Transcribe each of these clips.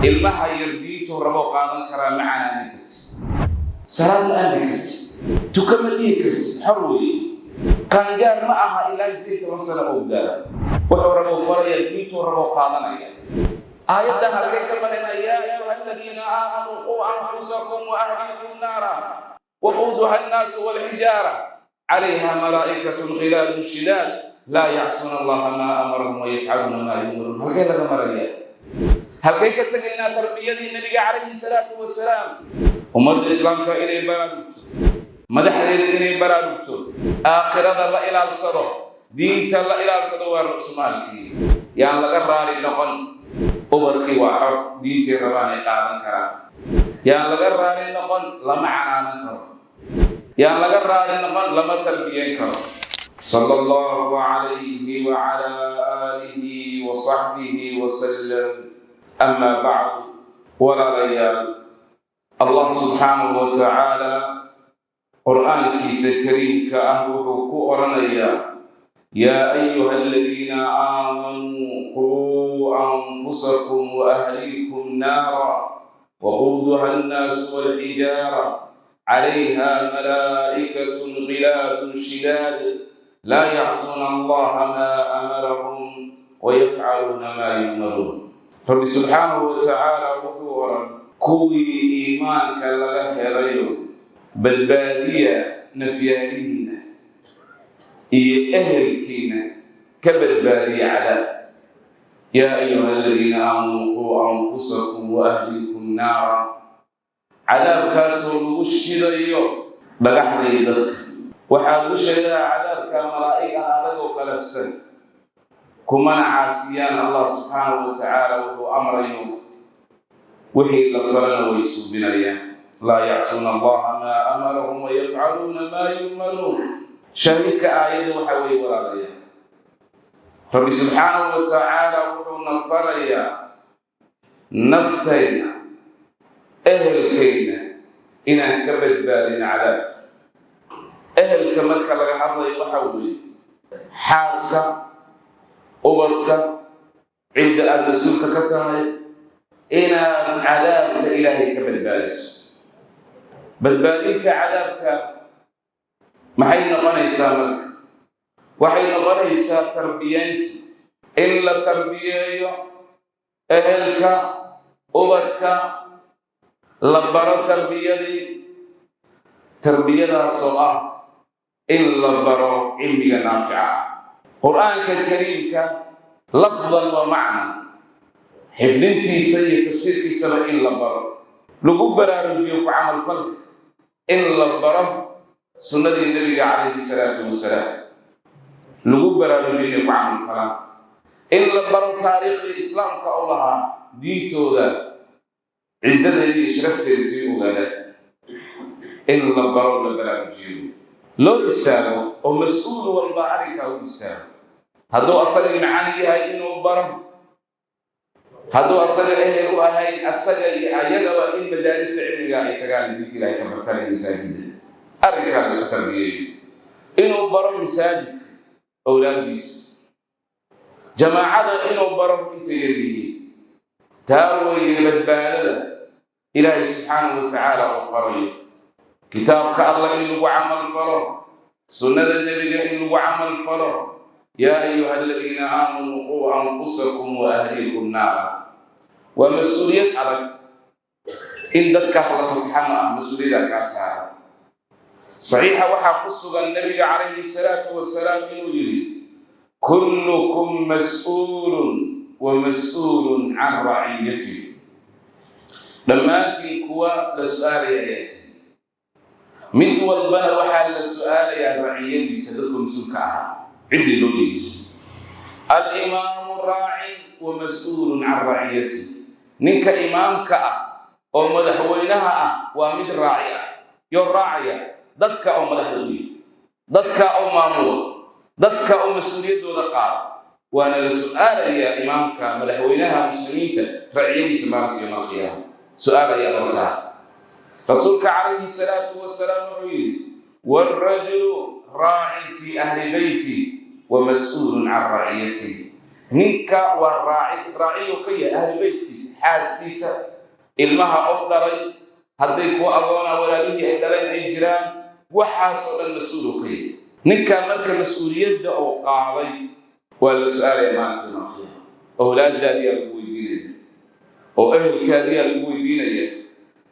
ilmaha yar diintu rabo qaadan karaa macana aan karti salaad aan karti tukama dhihi karti xor weeye qaangaar ma aha ilaa 18 sano oo gaara wuxuu rabo faraya diintu rabo qaadanaya آيات هلكك من يا أيها الذين آمنوا قوا أنفسكم وأهليكم نارا وقودها الناس والحجارة عليها ملائكة غلاظ شداد لا يعصون الله ما أمرهم ويفعلون ما يؤمرون هلكك مريا هلكك تجينا تربية النبي عليه الصلاة والسلام أمة الإسلام كإلى برادوت مدح إلى برادوت آخرة الله إلى الصدر دين الله إلى الصدر والرأس مالك يا الله قرار النقل ubadkii waa xor diintii rabaan ay qaadan karaan yaan laga raali noqon lama canaanan karo yaan laga raali noqon lama tarbiyeyn karo sallallahu alayhi wa ala alihi wa sahbihi wa sallam amma ba'du walaalayaal Allah subhanahu wa ta'ala qur'aankiisa kariimka ah wuxuu ku oranayaa يا أيها الذين آمنوا قوا أنفسكم وأهليكم نارا وقودها الناس والحجارة عليها ملائكة غلاظ شداد لا يعصون الله ما أمرهم ويفعلون ما يؤمرون رب سبحانه وتعالى وقورا كوي إيمانك لله ريو بالبادية نفيانين إيه أهلكينا كبدباري عذاب يا أيها الذين آمنوا قوا أنفسكم وأهليكم نارا عذاب كاسر وشيد اليوم بقحر يدك وحاد وشيد عذاب كملائكة هذا وكلفسن كمن عاسيان الله سبحانه وتعالى وهو أمر يوم وحي لفرنا ويسوا بنا لا يعصون الله ما أمرهم ويفعلون ما يؤمرون شهيدك آية وحوي ولا غير رب سبحانه وتعالى وحونا فريا نفتينا أهل كينا إنا كبد بالنا على أهل كملك لك حظي وحوي حاسك أبطك عند الرسول كتاهي إنا عذابك إلهي كبد بالس بدبالينت عذابك maxay noqonaysaa marka waxay noqonaysaa tarbiyeynta in la tarbiyeeyo ehelka ubadka la baro tarbiyadaasoo ah in la baro cilmiga naafica qur-aanka kariimka lafdan wa macna xifdintiisa iyo tafsiirkiisaba in la baro lagu baraarujiyo ku camalfalka in la baro سنة النبي عليه الصلاة والسلام لغو براروجين وعمل فلان إلا برو تاريخ الإسلام كأولها دينتو ذا عزة اللي شرفت يسيروا ذا إلا برو براروجين لو استاغوا ومسؤول والبعركة واستاغوا هدو أصل المعاني هاي إنه برو هدو أصل الأهل وهاي أصل أيضا وإن مدارس تعلمها يتقال دينتي لا يكبرتان المساجد أرجع للتربية إنه برم مساجد أولاديس جماعة إنه برم إنتجارية تاوي بدبالة إلهي سبحانه وتعالى وفريه كتاب كالله إنه عمل فرح سنة النبي إنه عمل فرح يا أيها الذين آمنوا قوا أنفسكم وأهليكم نارا ومسؤولية أرد إن دتك صلاة الصحابة مسؤولية كاسها صحيح وحا قصة النبي عليه الصلاة والسلام يقول كلكم مسؤول ومسؤول عن رعيته لما تنكوا لسؤال يأتي من هو البنى وحال لسؤال يا رعيتي سدكم سلكها عندي لوليت الإمام الراعي ومسؤول عن رعيته نك إمامك ومدحوينها ومد راعية يراعي dadka oo madaxdooda dadka oo maamulo dadka oo mas'uuliyadooda qaar waana la su'aalaya imaamka madaxweynaha muslimiinta ra'yadiisa maalinta yawm al-qiyaamah su'aalaya rabta rasuulka alayhi salatu wassalam والرجل راع في أهل بيتي ومسؤول عن رعيته ninka waa raaciyo ka yahay ahli beytkiisa, xaaskiisa, ilmaha oo dhalay, hadday kuwa agoona walaalihii ay dhaleen ay jiraan, waxaasoo dhan mas-uul ka yahay. ninka marka mas-uuliyadda oo qaaday waa la su-aalaya maalinka qiyaama. awlaaddaadiyaa lagu weydiinaya oo ehelkaadiyaa lagu weydiinaya.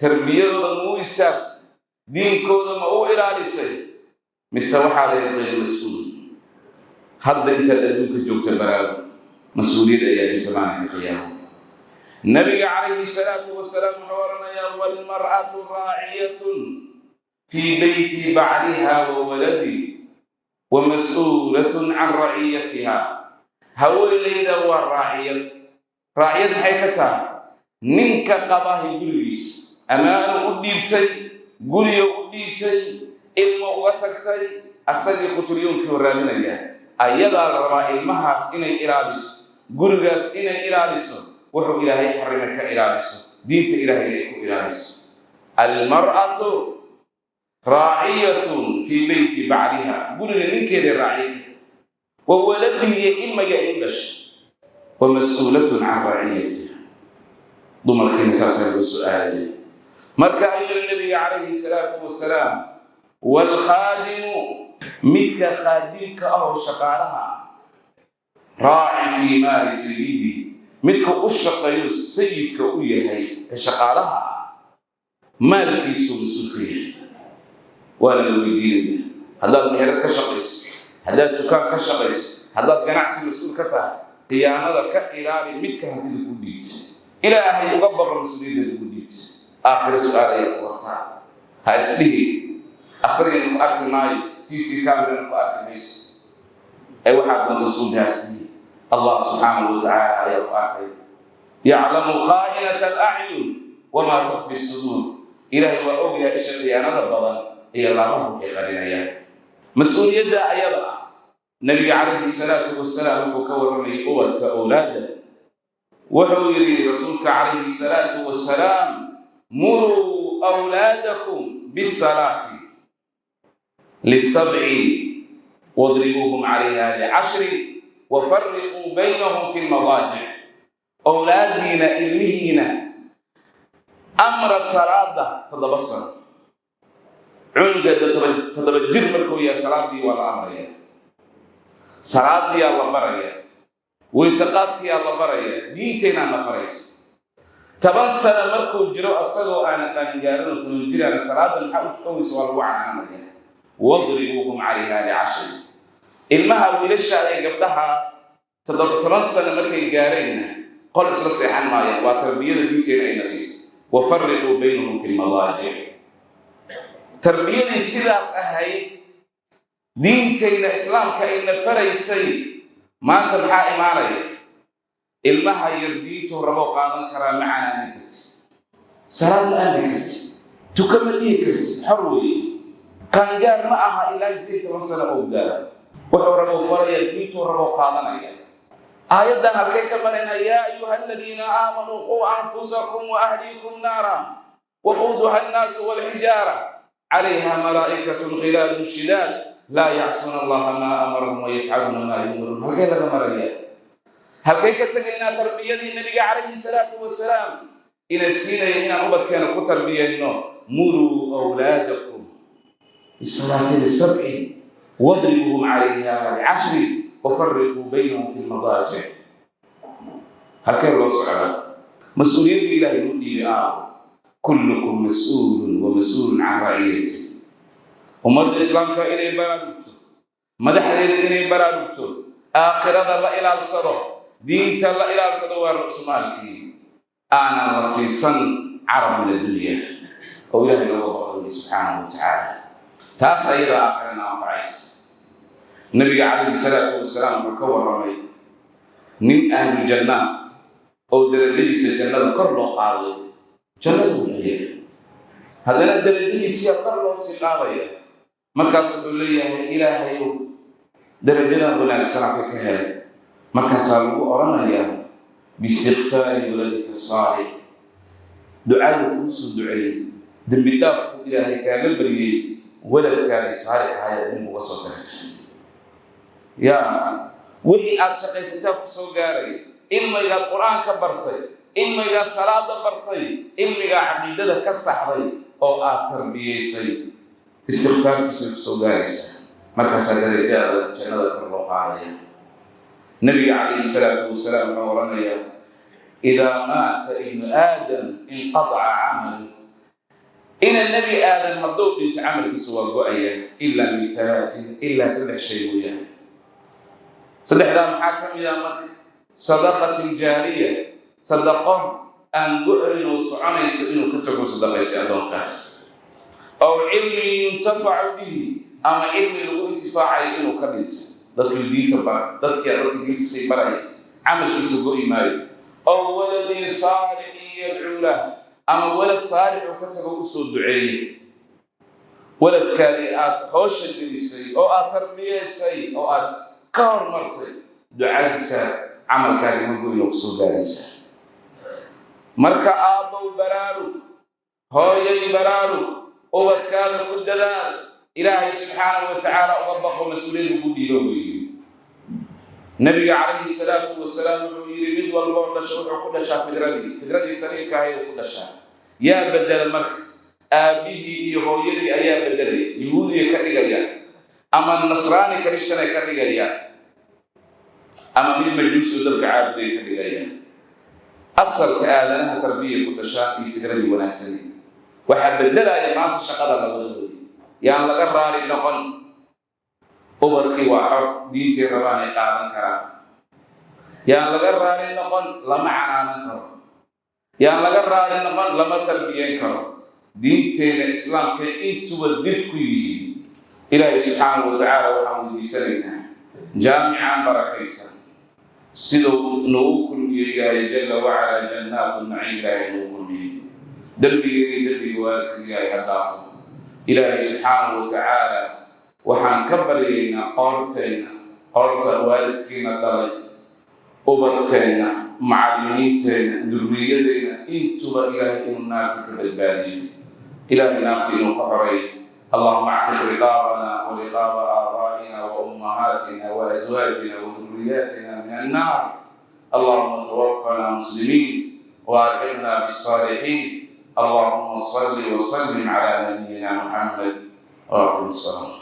tarbiyadooda ma u istaagtay? diinkooda ma u ilaalisay? mise waxaa la yaqaan mas-uul. hadda intaad adduunka joogta baraago mas-uuliyad ayaa jirta maalinka qiyaama. nabiga calayhi salaatu wasalaam wuxuu oranayaa walmar'atu raaciyatun fii beyti bacliha wa waladi wa mas-uulatun can raciyatiha. haweeneyda waa raaciyad. raaciyad maxay ka tahay? ninka qabahay gurigiisa ammaano u dhiibtay, guriga u dhiibtay, ilmo uga tagtay, asagii qutulyoonkii horaadinaya. ayadaa la rabaa ilmahaas inay ilaaliso, gurigaas inay ilaaliso, wuxuu ilaahay xarrimay ka ilaaliso, diinta ilaahay inay ku ilaaliso. almar'atu raaciyatun fii beyti bacliha, guriga ninkeeday raaciyad, wa waladihi ilmaga u dhashay, wa mas-uulatun can raciyatiha. dumarkiina saasaa loo su-aalaya. marka ayuu nabiga calayhi salaatu wasalaam waalkhaadimu, midka khaadimka ah oo shaqaalaha ah, raaci fii maali sayidi, midka u shaqeeyo sayidka u yahay ka shaqaalaha ah, maalkiisuu mas-uul ka yahay. waana la weydiinaya. haddaad meherad ka shaqayso, haddaad dukaan ka shaqayso, haddaad ganacsi mas-uul ka tahay, qiyaamada ka ilaali midka hantida kuu dhiibtay. ilaahay uga baqo mas-uuliyadda lagu dhiibtay. aakhira su-aal ayaa ku hortaa. ha isdhihi asagayna ku arki maayo, cc camerana ku arki mayso. waxaad doonta suudaasdhihi allah subxaanahu watacaala ayaa ku arkay. yaclamu khaa'inata alacyun wamaa tukfi suduur. ilaahay waa ogyahay isha khiyaanada badan iyo laabaha waxay qarinayaan. mas-uuliyadda ayada ah, nabiga calayhi salaatu wasalaam wuxuu ka warramayay ubadka awlaadda. wuxuu yidhi rasuulka calayhi salaatu wasalaam muruu awlaadakum bisalaati lisabci wadribuuhum calayha licashri wafarriquu baynahum fi lmadaajic. awlaaddiina ilmihiina amra salaada 7 sano. cunuga 7 jir markuu yahay salaadii waa la amraya, salaadiyaa la baraya, weyseqaadkiyaa la baraya, diinteynaa la faraysa. 10 sano markuu jiro asagoo aana qaangaarin oo 10 jiraana salaada maxaa u tukaweysa waa lagu canaanaya. wadribuuhum calayha licashri. ilmaha wiilasha ee gabdhaha 10 sano markay gaareenna qol isla seexan maayaan. waa tarbiyada diinteena ayna siisa. wafarriquu baynahum fi lmadaajic. tarbiyadii sidaas ahayd, diintayna islaamka ayna faraysay, maanta maxaa imaanaya? ilmaha yar diintuu raboo qaadan karaa ma canaanin karti, salaad ma aami karti, tuka ma dhihi karti, xor weeye. qaangaar ma aha ilaa 18 sano oo gaaro. wuxuu raboo faraya, diintuu raboo qaadanaya. aayaddan halkay ka marayna yaa ayuha aladiina aamanuu quu anfusakum wa ahliikum naara waquuduha annaasu walxijaara calayha malaa'ikatun khilaadun shidaad laa yacsuuna allaha maa amarahum wayafcaluuna maa yu'maruun. halkay laga maraya? halkay ka tegaynaa tarbiyadii nabiga calayhi salaatu wasalaam ina siinaya inaan ubadkeena ku tarbiyayno. muruu awlaadakum bisalaati lisabci wadribuuhum calayha licashri wafarriquu baynahum fi lmadaajic. halkee loo socdaa? mas-uuliyadda ilaahay u dhiibay kullukum mas-uulun wa mas-uulun can raciyati. ummadda islaamka inay baraarugto, madaxdeeda inay baraarugto, aakhirada la ilaalsado, diinta la ilaalsado waa ru'sumaalkii aanan la siisan carab min addunya oo ilaahay looga baqayo subxaanahu watacaala. taas ayadaa aakhirana anfacaysa. nabiga calayhi salaatu wasalaam wuxuu ka warramay nin ahlu janna oo darajadiisa jannada kor loo qaaday. jannadu ayay haddana darajadiisiyaa kor loo sii qaadaya. markaas wuxuu leeyahay ilaahayow darajadan wanaagsanaka ka helay. markaasaa lagu oranayaa biistikfaari waladika saalix. ducada kuu soo duceeyey, dembi dhaafku ilaahay kaaga baryey waladkaadi saalix ahayd nin uga soo tagtay. yaa wixii aad shaqaysataa ku soo gaaray, ilmigaad qur-aanka bartay, ilmigaa salaada bartay, ilmigaa caqiidada ka saxday oo aad tarbiyaysay, istikfaartiisa ku soo gaaraysaa. markaasaa darajada jannada kor loo qaadaya. nabiga calayhi salaatu wasalaam wuxuu oranayaa idaa maata ibnu aadam inqadaca camalu, ina nebi aadan hadduu dhinto camalkiisa waa go-aya ilaa min talaatin, ilaa 3 shay mooyaane. 3daa maxaa ka mid ah marka? sadaqatin jaariya, sadaqo aan go-ayn oo soconayso inuu ka tago sadaqaystay addoonkaas, aw cilmin yuntafacu bihi, ama cilmi lagu intifaacayo inuu ka dhinto, dadkii diinta bara, dadkii diintiisay baraya, camalkiisa go-i maayo. aw waladin saalixin yadcuu lah, ama walad saalix oo ka tago u soo duceeyey. waladkaadii aad hawsha gelisay oo aad tarbiyaysay oo aad ka hormartay, ducadiisa camalkaadi ma go-in oo kusoo gaaraysa. marka aabbow baraarug, hooyay baraarug, ubadkaada ku dadaal, ilaahay subxaanahu wa tacaala uga baqo, mas-uuliyad ugu dhiibo weeye. nabiga calayhi salaatu wasalaam wuxuu yidhi mid walba oo dhasha wuxuu ku dhashaa fidradii saliimka ahayd ku dhashaa. yaa bedela marka? aabbihii iyo hooyadii ayaa bedelay, yahuudiya ka dhigaya, ama nasraani krishtan ay ka dhigayaan, ama mid majuusi oo dabka caabuday ka dhigayaan. asalka aadanaha tarbiya ku dhashaa iyo fidradii wanaagsan. waxaa bedelaya maanta shaqada labada wey. yaan laga raali noqon. ubadkii waa xor, diintay rabaan ay qaadan karaan. yaan laga raali noqon, lama canaanan karo. yaan laga raali noqon, lama tarbiyeyn karo. diinteena islaamka intuba did ku yihiin. ilaahay subxaanahu wa tacaala waxaan weydiisanaynaa jaamican barakaysan siduu nagu kulmiyo ilaahay jalla wacalaa jannaatu naciim, ilaahay nagu kulmiyo. dembigeeni dembiga waalidka ilaahay ha dhaafo. ilaahay subxaanahu wa tacaala waxaan ka baryaynaa qoorteenna, qoorta waalidkiina dhalay, ubadkeenna, macallimiinteenna, durriyadeenna, intuba ilaahay inuu naarta ka badbaadiyo. ilaahay naarta inuu ka xoreeyo. اللهم اعتق رقابنا ورقاب آبائنا وأمهاتنا وأزواجنا وذرياتنا من النار. اللهم توفنا مسلمين وألحقنا بالصالحين. اللهم صل وسلم على نبينا محمد وآله الصلاة.